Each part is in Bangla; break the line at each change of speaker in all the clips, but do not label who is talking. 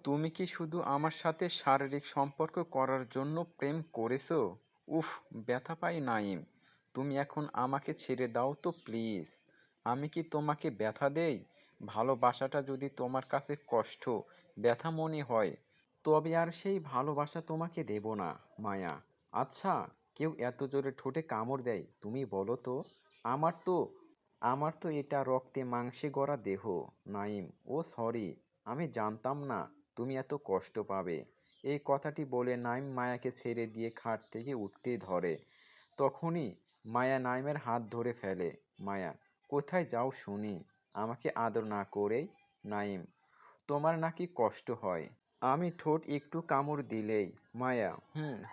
তুমি কি শুধু আমার সাথে শারীরিক সম্পর্ক করার জন্য প্রেম করেছো? উফ, ব্যথা পাই নাইম। তুমি এখন আমাকে ছেড়ে দাও তো প্লিজ। আমি কি তোমাকে ব্যথা দেই? ভালোবাসাটা যদি তোমার কাছে কষ্ট, ব্যথা মনে হয়, তবে আর সেই ভালোবাসা তোমাকে দেব না, মায়া। আচ্ছা, কেউ এত জোরে ঠোঁটে কামড় দেয় তুমি বলো তো? আমার তো আমার তো এটা রক্তে মাংসে গড়া দেহ, নাইম। ও সরি, আমি জানতাম না তুমি এত কষ্ট পাবে। এই কথাটি বলে নাইম মায়াকে ছেড়ে দিয়ে খাট থেকে উঠতে ধরে। তখনই মায়া নাইমের হাত ধরে ফেলে। মায়া, কোথায় যাও শুনি? আমাকে আদর না করেই? নাইম, তোমার নাকি কষ্ট হয়? আমি ঠোঁট একটু কামড় দিলেই? মায়া,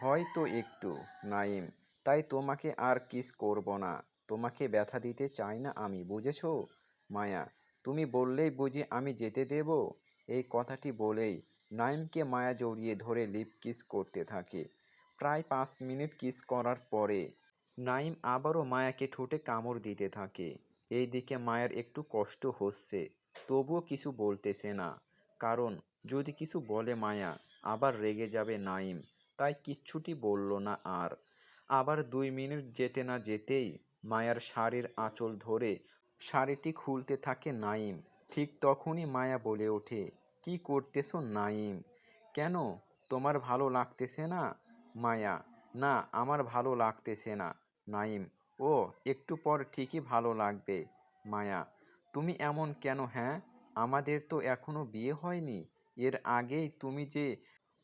হয়তো একটু। নাইম, তাই তোমাকে আর কিস করব না। তোমাকে ব্যথা দিতে চাই না আমি, বুঝেছো? মায়া, তুমি বললেই বুঝি আমি যেতে দেব? এই কথাটি বলেই নাইমকে মায়া জড়িয়ে ধরে লিপ কিস করতে থাকে। প্রায় 5 মিনিট কিস করার পরে নাইম আবারও মায়াকে ঠোঁটে কামড় দিতে থাকে। এইদিকে মায়ের একটু কষ্ট হচ্ছে, তবুও কিছু বলতেছে না। কারণ যদি কিছু বলে মায়া, আবার রেগে যাবে নাইম। তাই কিচ্ছুটি বলল না আর। আবার 2 মিনিট যেতে না যেতেই মায়ার শাড়ির আঁচল ধরে শাড়িটি খুলতে থাকে নাইম। ঠিক তখনই মায়া বলে ওঠে, কি করতেছো নাইম? কেন, তোমার ভালো লাগতেছে না? মায়া, না, আমার ভালো লাগতেছে না। নাইম, ও, একটু পর ঠিকই ভালো লাগবে। মায়া, তুমি এমন কেন, হ্যাঁ? আমাদের তো এখনো বিয়ে হয়নি। এর আগেই তুমি যে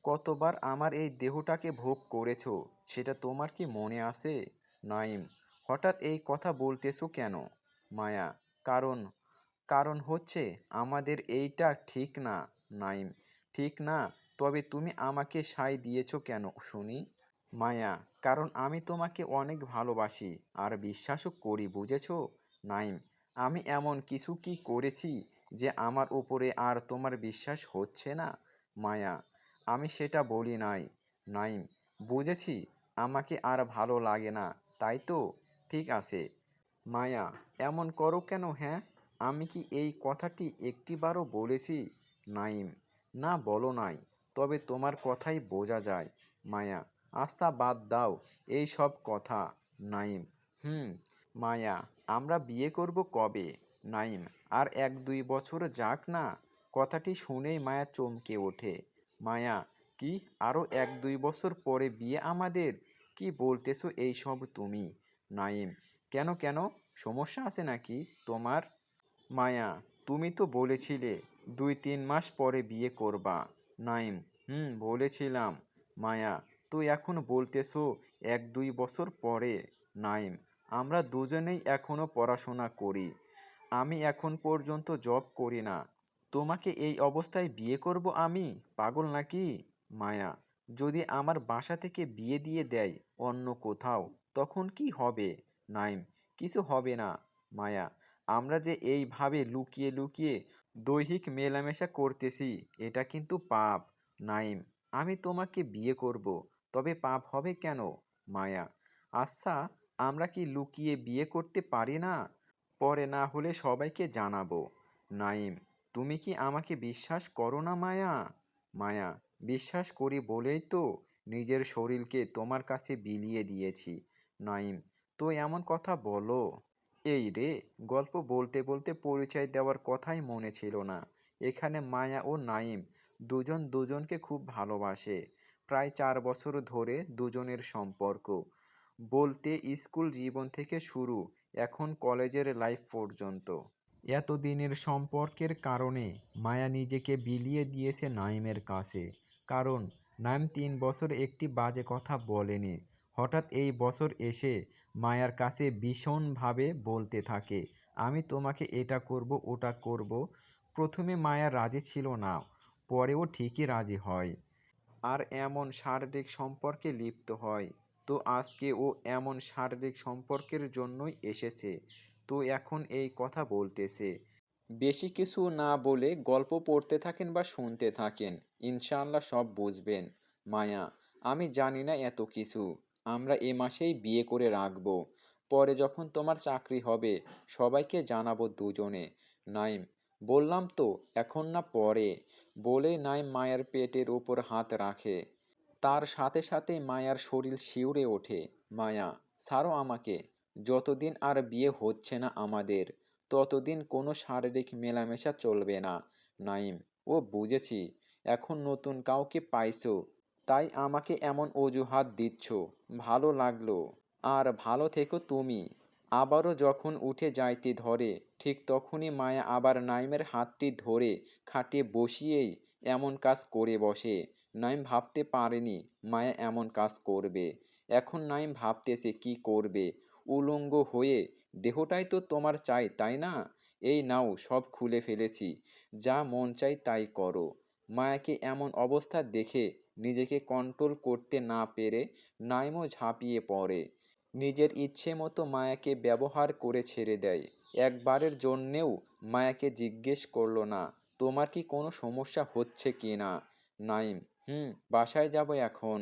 কতবার আমার এই দেহটাকে ভোগ করেছো, সেটা তোমার কি মনে আছে? নাইম, হঠাৎ এই কথা বলতেছো কেন? মায়া, কারণ কারণ হচ্ছে আমাদের এইটা ঠিক না। নাইম, ঠিক না? তবে তুমি আমাকে সায় দিয়েছো কেন শুনি? মায়া, কারণ আমি তোমাকে অনেক ভালোবাসি আর বিশ্বাসও করি, বুঝেছো? নাইম, আমি এমন কিছু কি করেছি যে আমার উপরে আর তোমার বিশ্বাস হচ্ছে না? মায়া, আমি সেটা বলি নাই। নাইম, বুঝেছি, আমাকে আর ভালো লাগে না, তাই তো? ঠিক আছে। মায়া, এমন করো কেন, হ্যাঁ? আমি কি এই কথাটি একটিবারও বলেছি? নাইম, না বলো নাই, তবে তোমার কথাই বোঝা যায়। মায়া, আচ্ছা বাদ দাও এই সব কথা। নাইম, হুম। মায়া, আমরা বিয়ে করব কবে? নাইম, আর 1-2 বছর যাক না। কথাটি শুনেই মায়া চমকে ওঠে। মায়া, কি, আরও 1-2 বছর পরে বিয়ে আমাদের? কি বলতেছো এইসব তুমি? নাইম, কেন কেন, সমস্যা আছে নাকি তোমার? মায়া, তুমি তো বলেছিলে 2-3 মাস পরে বিয়ে করবা। নাইম, বলেছিলাম। মায়া, তো এখন বলতেছো 1-2 বছর পরে? নাইম, আমরা দুজনেই এখনো পড়াশোনা করি। আমি এখন পর্যন্ত জব করি না। তোমাকে এই অবস্থায় বিয়ে করব আমি? পাগল নাকি? মায়া, যদি আমার বাসা থেকে বিয়ে দিয়ে দেয় অন্য কোথাও, তখন কি হবে? নাইম, কিছু হবে না। মায়া, আমরা যে এইভাবে লুকিয়ে লুকিয়ে দৈহিক মেলামেশা করতেছি, এটা কিন্তু পাপ। নাইম, আমি তোমাকে বিয়ে করব, তবে পাপ হবে কেন? মায়া, আচ্ছা, আমরা কি লুকিয়ে বিয়ে করতে পারি না? পরে না হলে সবাইকে জানাবো। নাইম, তুমি কি আমাকে বিশ্বাস করো না মায়া? মায়া, বিশ্বাস করি বলেই তো নিজের শরীরকে তোমার কাছে বিলিয়ে দিয়েছি। নাইম, তো এমন কথা বলো। এই রে, গল্প বলতে বলতে পরিচয় দেওয়ার কথাই মনে ছিল না। এখানে মায়া ও নাইম দুজন দুজনকে খুব ভালোবাসে। প্রায় 4 বছর ধরে দুজনের সম্পর্ক। বলতে স্কুল জীবন থেকে শুরু, এখন কলেজের লাইফ পর্যন্ত। এতদিনের সম্পর্কের কারণে মায়া নিজেকে বিলিয়ে দিয়েছে নাইমের কাছে। কারণ নাইম 3 বছর একটি বাজে কথা বলেনি। হঠাৎ এই বছর এসে মায়ার কাছে ভীষণভাবে বলতে থাকে, আমি তোমাকে এটা করব ওটা করব। প্রথমে মায়া রাজি ছিল না, পরেও ঠিকই রাজি হয়। আর এমন শারীরিক সম্পর্কে লিপ্ত হয়। তো আজকে ও এমন শারীরিক সম্পর্কের জন্যই এসেছে। তো এখন এই কথা বলতেছে। বেশি কিছু না বলে গল্প পড়তে থাকেন বা শুনতে থাকেন, ইনশাআল্লাহ সব বুঝবেন। মায়া, আমি জানি না এত কিছু। আমরা এ মাসেই বিয়ে করে রাখবো। পরে যখন তোমার চাকরি হবে সবাইকে জানাবো দুজনে। নাইম, বললাম তো এখন না পরে, বলে নাইম মায়ার পেটের উপর হাত রাখে। তার সাথে সাথেই মায়ার শরীর শিউরে ওঠে। মায়া, ছাড়ো আমাকে। যতদিন আর বিয়ে হচ্ছে না আমাদের, ততদিন কোনো শারীরিক মেলামেশা চলবে না। নাইম, ও বুঝেছি, এখন নতুন কাউকে পাইছো, তাই আমাকে এমন অজুহাত দিচ্ছ। ভালো লাগলো। আর ভালো থেকো তুমি। আবারও যখন উঠে যাইতে ধরে, ঠিক তখনই মায়া আবার নাইমের হাতটি ধরে খাটে বসিয়েই এমন কাজ করে বসে। নাইম ভাবতে পারেনি মায়া এমন কাজ করবে। এখন নাইম ভাবতেছে কি করবে। উলঙ্গ হয়ে, দেহটাই তো তোমার চাই তাই না? এই নাও সব খুলে ফেলেছি, যা মন চাই তাই করো। মায়াকে এমন অবস্থা দেখে নিজেকে কন্ট্রোল করতে না পেরে নাইমও ঝাঁপিয়ে পড়ে। নিজের ইচ্ছে মতো মায়াকে ব্যবহার করে ছেড়ে দেয়। একবারের জন্যেও মায়াকে জিজ্ঞেস করলো না, তোমার কি কোনো সমস্যা হচ্ছে কি না? নাইম, বাসায় যাব এখন।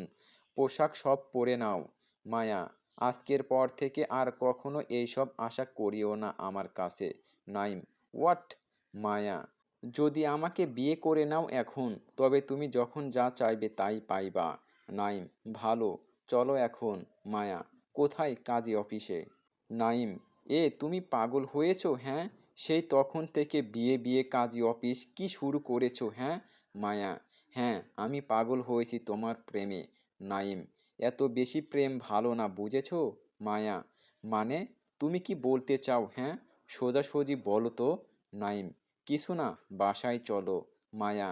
পোশাক সব পরে নাও। মায়া, আজকের পর থেকে আর কখনো এইসব আশা করিও না আমার কাছে। নাইম, হোয়াট? মায়া, যদি আমাকে বিয়ে করে নাও এখন, তবে তুমি যখন যা চাইবে তাই পাইবা। নাইম, ভালো, চলো এখন। মায়া, কোথায়? কাজী অফিসে। নাইম, তুমি পাগল হয়েছো হ্যাঁ? সেই তখন থেকে বিয়ে বিয়ে কাজী অফিস কি শুরু করেছো হ্যাঁ? মায়া, হ্যাঁ আমি পাগল হয়েছি তোমার প্রেমে। নাইম, এত বেশি প্রেম ভালো না বুঝেছো? মায়া, মানে তুমি কি বলতে চাও হ্যাঁ? সোজাসুজি বলো তো। নাইম, কিছু না, বাসায় চলো। মায়া,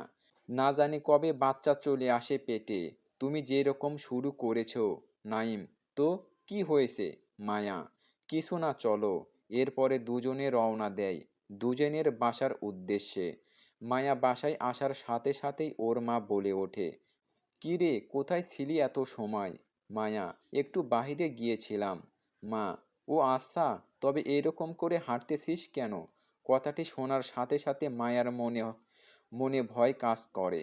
না জানি কবে বাচ্চা চলে আসে পেটে, তুমি যেরকম শুরু করেছো। নাইম, তো কি হয়েছে? মায়া, কিছু না, চলো। এরপরে দুজনে রওনা দেয় দুজনের বাসার উদ্দেশ্যে। মায়া বাসায় আসার সাথে সাথেই ওর মা বলে ওঠে, কি রে, কোথায় ছিলি এত সময়? মায়া, একটু বাহিরে গিয়েছিলাম। মা, ও আচ্ছা, তবে এরকম করে হাঁটতেছিস কেন? কথাটি শোনার সাথে সাথে মায়ার মনে মনে ভয় কাজ করে।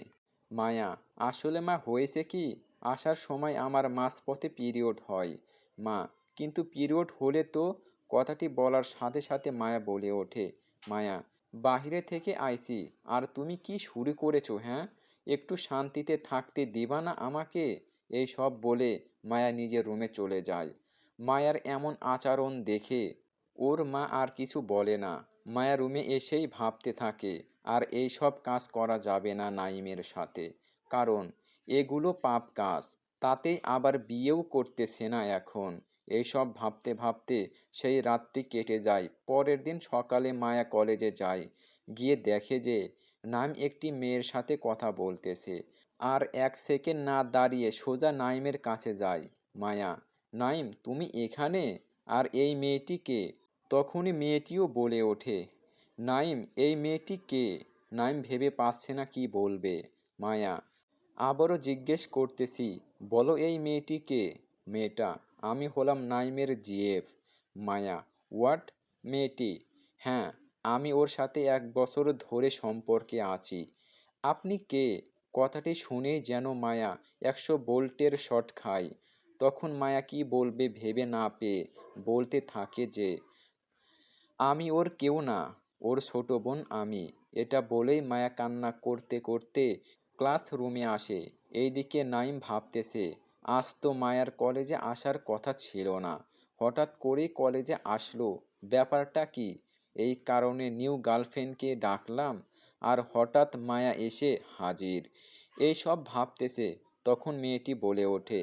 মায়া, আসলে মা হয়েছে কি, আসার সময় আমার মাঝপথে পিরিয়ড হয়। মা, কিন্তু পিরিয়ড হলে তো। কথাটি বলার সাথে সাথে মায়া বলে ওঠে, মায়া, বাহিরে থেকে আইছি, আর তুমি কি শুরু করেছো হ্যাঁ? একটু শান্তিতে থাকতে দিবা না আমাকে? এই সব বলে মায়া নিজের রুমে চলে যায়। মায়ার এমন আচরণ দেখে ওর মা আর কিছু বলে না। মায়া রুমে এসেই ভাবতে থাকে, আর এই সব কাজ করা যাবে না নাইমের সাথে, কারণ এগুলো পাপ কাজ। তাতেই আবার বিয়েও করতেছে না এখন। এইসব ভাবতে ভাবতে সেই রাতটি কেটে যায়। পরের দিন সকালে মায়া কলেজে যায়। গিয়ে দেখে যে নাইম একটি মেয়ের সাথে কথা বলতেছে। আর এক সেকেন্ড না দাঁড়িয়ে সোজা নাইমের কাছে যায়। মায়া, নাইম তুমি এখানে? আর এই মেয়েটি কে? তখনই মেয়েটিও বলে ওঠে, নাইম এই মেয়েটি কে? নাইম ভেবে পাচ্ছে না কি বলবে। মায়া আবারও জিজ্ঞেস করতেছি, বলো এই মেয়েটি কে? মেয়েটা, আমি হলাম নাইমের জিএফ। Maya, what? মেয়েটি, হ্যাঁ আমি ওর সাথে 1 বছর ধরে সম্পর্কে আছি। আপনি কে? কথাটি শুনেই যেন মায়া 100 ভোল্টের শট খায়। তখন মায়া কি বলবে ভেবে না পেয়ে বলতে থাকে যে, আমি ওর কেউ না, ওর ছোট বোন আমি। এটা বলেই মায়া কান্না করতে করতে ক্লাসরুমে আসে। এইদিকে নাইম ভাবতেছে, আজ তো মায়ার কলেজে আসার কথা ছিল না, হঠাৎ করেই কলেজে আসলো, ব্যাপারটা কি? এই কারণে নিউ গার্লফ্রেন্ডকে ডাকলাম, আর হঠাৎ মায়া এসে হাজির। এই সব ভাবতেছে, তখন মেয়েটি বলে ওঠে,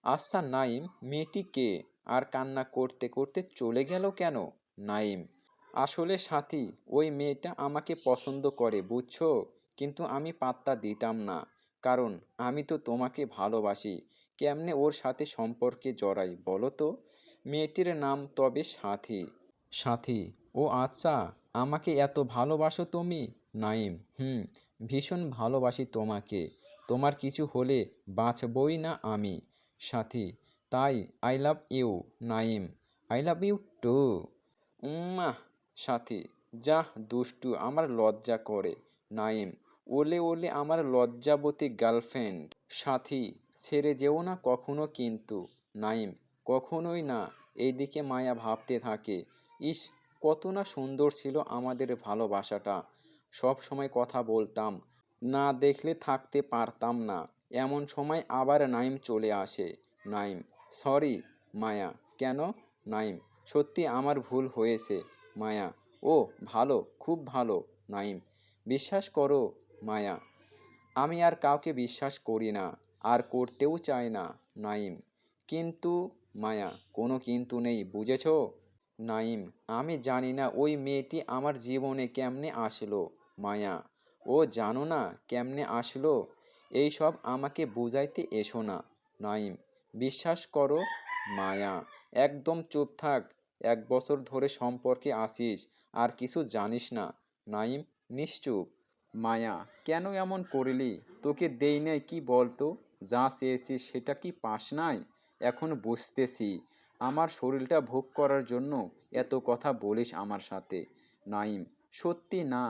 আচ্ছা নাইম, মেয়েটি কে? আর কান্না করতে করতে চলে গেল কেন? নাইম, আসলে সাথী, ওই মেয়েটা আমাকে পছন্দ করে বুঝছো, কিন্তু আমি পাত্তা দিতাম না, কারণ আমি তো তোমাকে ভালোবাসি। কেমনে ওর সাথে সম্পর্কে জড়াই বলো তো? মেয়েটির নাম তবে সাথী। সাথী, ও আচ্ছা, আমাকে এত ভালোবাসো তুমি? নাইম, ভীষণ ভালোবাসি তোমাকে। তোমার কিছু হলে বাঁচবই না আমি। সাথী, তাই? I love you. Naim, I love you too. উম্মাহ। সাথী, যাহ দুষ্টু, আমার লজ্জা করে। নাইম, ওলে ওলে আমার লজ্জাবতী গার্লফ্রেন্ড। সাথী, ছেড়ে যেও না কখনো কিন্তু। নাইম, কখনোই না। এইদিকে মায়া ভাবতে থাকে, ইস, কত না সুন্দর ছিল আমাদের ভালোবাসাটা। সব সময় কথা বলতাম, না দেখলে থাকতে পারতাম না। এমন সময় আবার নাইম চলে আসে। নাইম: সরি মায়া। কেন? নাইম: সত্যি আমার ভুল হয়েছে। মায়া: ও ভালো, খুব ভালো। নাইম: বিশ্বাস করো মায়া, আমি আর কাউকে বিশ্বাস করি না, আর করতেও চাই না। নাইম: কিন্তু? মায়া: কোনো কিন্তু নেই, বুঝেছো? নাইম: আমি জানি না ওই মেয়েটি আমার জীবনে কেমনে আসলো। মায়া: ও জানো না কেমনে আসলো? এইসব আমাকে বুঝাইতে এসো না। নাইম: বিশ্বাস করো মায়া। একদম চুপ থাক। 1 বছর ধরে সম্পর্কে আছিস, আর কিছু জানিস না। নাইম নিশ্চুপ। মায়া: কেন এমন করলি? তোকে দেই নাই কি বলতো? যা চেয়েছিস সেটা কি পাস নাই? এখন বুঝতেছি আমার শরীরটা ভোগ করার জন্য এত কথা বলিস আমার সাথে। নাইম: সত্যি না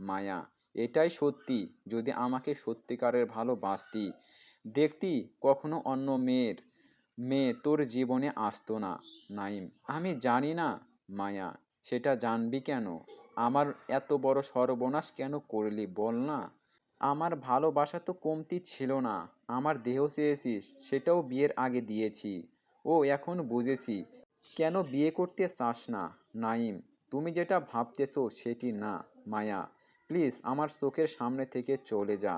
মায়া, এটাই সত্যি। যদি আমাকে সত্যিকারের ভালোবাসতি, দেখতি কখনো অন্য মেয়ে তোর জীবনে আসতো না। নাইম: আমি জানি না মায়া। সেটা জানবি কেন? আমার এত বড় সর্বনাশ কেন করলি বল না? আমার ভালোবাসা তো কমতি ছিল না। আমার দেহ চেয়েছিস, সেটাও বিয়ের আগে দিয়েছি। ও এখন বুঝেছি কেন বিয়ে করতে চাস না। নাইম: তুমি যেটা ভাবতেছো সেটি না মায়া, প্লিজ আমার চোখের সামনে থেকে চলে যা।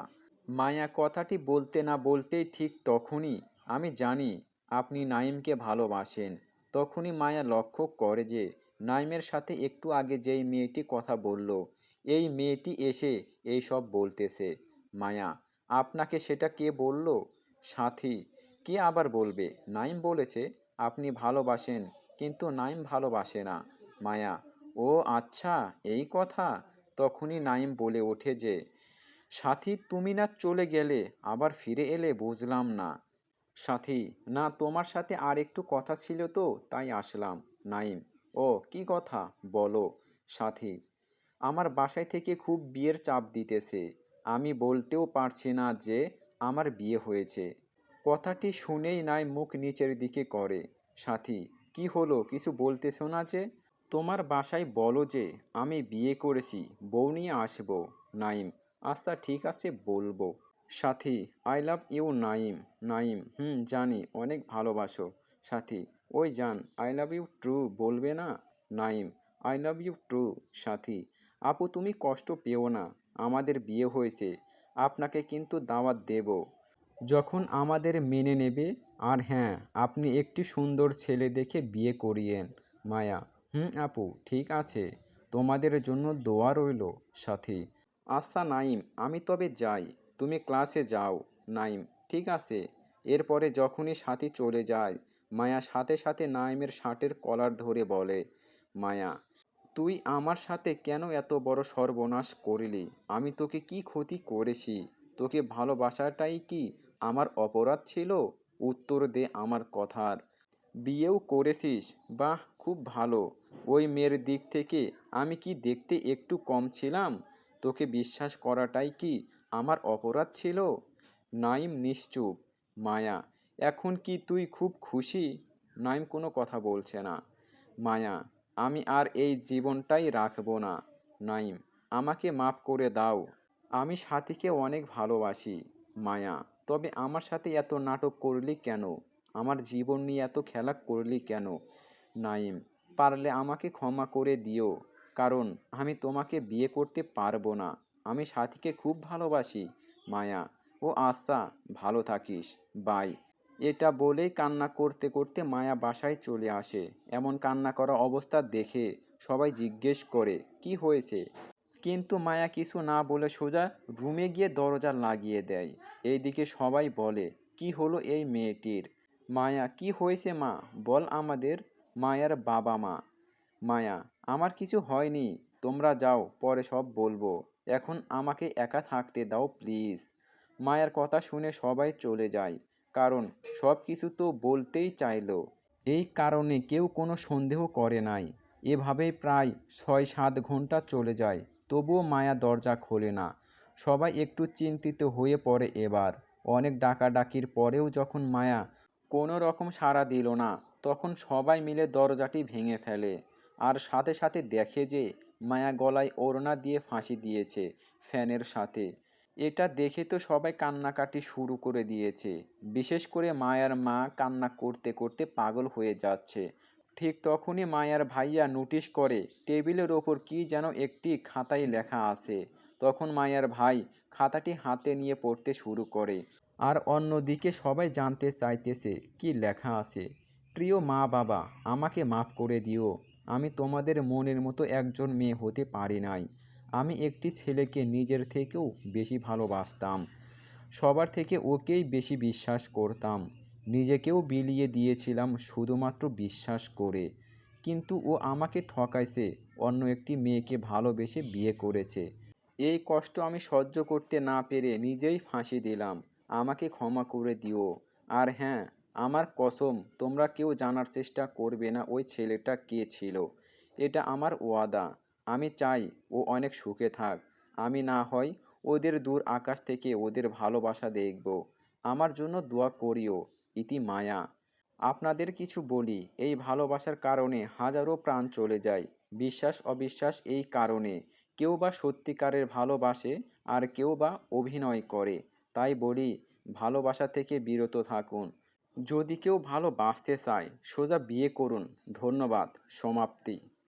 মায়া কথাটি বলতে না বলতেই ঠিক তখনই: আমি জানি আপনি নাইমকে ভালোবাসেন। তখনই মায়া লক্ষ্য করে যে নাইমের সাথে একটু আগে যেই মেয়েটি কথা বলল, এই মেয়েটি এসে এই সব বলতেছে। মায়া: আপনাকে সেটা কে বলল? সাথী: কে আবার বলবে? নাইম বলেছে আপনি ভালোবাসেন, কিন্তু নাইম ভালোবাসে না। মায়া: ও আচ্ছা, এই কথা। তখনই নাইম বলে ওঠে যে, সাথী তুমি না চলে গেলে আবার ফিরে এলে বুঝলাম না। সাথী: না, তোমার সাথে আর একটু কথা ছিল তো তাই আসলাম। নাইম: ও কি কথা বলো। সাথী: আমার বাসায় থেকে খুব বিয়ের চাপ দিতেছে। আমি বলতেও পারছি না যে আমার বিয়ে হয়েছে। কথাটি শুনেই নাই মুখ নিচের দিকে করে। সাথী: কি হলো, কিছু বলতেছো না যে? তোমার বাসায় বলো যে আমি বিয়ে করেছি, বউ নিয়ে আসবো। নাইম: আচ্ছা ঠিক আছে, বলবো। Sathi: I love you Naim. Naim: জানি, অনেক ভালোবাসো। সাথী: ওই জান, আই লাভ ইউ ট্রু, বলবে না? Naim: I love you true. Sathi: আপু তুমি কষ্ট পেও না, আমাদের বিয়ে হয়েছে। আপনাকে কিন্তু দাওয়াত দেব যখন আমাদের মেনে নেবে। আর হ্যাঁ, আপনি একটি সুন্দর ছেলে দেখে বিয়ে করিয়েন। মায়া: আপু ঠিক আছে, তোমাদের জন্য দোয়া রইল। সাথী: আচ্ছা নাইম, আমি তবে যাই, তুমি ক্লাসে যাও। নাইম: ঠিক আছে। এরপরে যখনই সাথী চলে যায়, মায়া সাথে সাথে নাইমের শার্টের কলার ধরে বলে, মায়া তুই আমার সাথে কেন এত বড় সর্বনাশ করলি? আমি তোকে কি ক্ষতি করেছি? তোকে ভালোবাসাটাই কি আমার অপরাধ ছিল? উত্তর দে আমার কথার। বিয়েও করেছিস, বাহ খুব ভালো। ওই মেয়ের দিক থেকে আমি কি দেখতে একটু কম ছিলাম? তোকে বিশ্বাস করাটাই কি আমার অপরাধ ছিল? নাইম নিশ্চুপ। মায়া: এখন কি তুই খুব খুশি? নাইম কোনো কথা বলছে না। মায়া: আমি আর এই জীবনটাই রাখবো না। নাইম: আমাকে মাফ করে দাও, আমি সাথীকে অনেক ভালোবাসি। মায়া: তবে আমার সাথে এত নাটক করলি কেন? আমার জীবন নিয়ে এত খেলা করলি কেন? নাইম: পারলে আমাকে ক্ষমা করে দিও, কারণ আমি তোমাকে বিয়ে করতে পারবো না। আমি সাথীকে খুব ভালোবাসি। মায়া: ও আচ্ছা, ভালো থাকিস, বাই। এটা বলেই কান্না করতে করতে মায়া বাসায় চলে আসে। এমন কান্না করা অবস্থা দেখে সবাই জিজ্ঞেস করে কি হয়েছে, কিন্তু মায়া কিছু না বলে সোজা রুমে গিয়ে দরজা লাগিয়ে দেয়। এইদিকে সবাই বলে, কি হলো এই মেয়েটির? মায়া: কি হয়েছে মা, বল আমাদের। মায়ার বাবা মা: মায়া: আমার কিছু হয়নি, তোমরা যাও, পরে সব বলবো। এখন আমাকে একা থাকতে দাও প্লিজ। মায়ের কথা শুনে সবাই চলে যায়, কারণ সব কিছু তো বলতেই চাইলো। এই কারণে কেউ কোনো সন্দেহ করে নাই। এভাবেই প্রায় 6-7 ঘন্টা চলে যায়, তবুও মায়া দরজা খোলে না। সবাই একটু চিন্তিত হয়ে পড়ে এবার। অনেক ডাকাডাকির পরেও যখন মায়া কোনো রকম সাড়া দিল না, তখন সবাই মিলে দরজাটি ভেঙে ফেলে। আর সাথে সাথে দেখে যে মায়া গলায় ওড়না দিয়ে ফাঁসি দিয়েছে ফ্যানের সাথে। এটা দেখে তো সবাই কান্নাকাটি শুরু করে দিয়েছে। বিশেষ করে মায়ার মা কান্না করতে করতে পাগল হয়ে যাচ্ছে। ঠিক তখনই মায়ার ভাইয়া নোটিশ করে টেবিলের ওপর কি যেন একটি খাতায় লেখা আছে। তখন মায়ার ভাই খাতাটি হাতে নিয়ে পড়তে শুরু করে। আর অন্যদিকে সবাই জানতে চাইতেছে কি লেখা আছে। প্রিয় মা বাবা, আমাকে মাফ করে দিও। আমি তোমাদের মনের মতো একজন মেয়ে হতে পারি নাই। আমি একটি ছেলেকে নিজের থেকেও বেশি ভালোবাসতাম। সবার থেকে ওকেই বেশি বিশ্বাস করতাম। নিজেকেও বিলিয়ে দিয়েছিলাম শুধুমাত্র বিশ্বাস করে। কিন্তু ও আমাকে ঠকাইছে, অন্য একটি মেয়েকে ভালোবেসে বিয়ে করেছে। এই কষ্ট আমি সহ্য করতে না পেরে নিজেই ফাঁসি দিলাম। আমাকে ক্ষমা করে দিও। আর হ্যাঁ, আমার কসম তোমরা কেউ জানার চেষ্টা করবে না ওই ছেলেটা কে ছিল। এটা আমার ওয়াদা। আমি চাই ও অনেক সুখে থাক। আমি না হয় ওদের দূর আকাশ থেকে ওদের ভালোবাসা দেখব। আমার জন্য দোয়া করিও। ইতি মায়া। আপনাদের কিছু বলি, এই ভালোবাসার কারণে হাজারো প্রাণ চলে যায়। বিশ্বাস অবিশ্বাস এই কারণে। কেউ বা সত্যিকারের ভালোবাসে, আর কেউ বা অভিনয় করে। তাই বলি, ভালোবাসা থেকে বিরত থাকুন। যদি কেউ ভালোবাসতে চায় সোজা বিয়ে করুন। ধন্যবাদ। সমাপ্তি।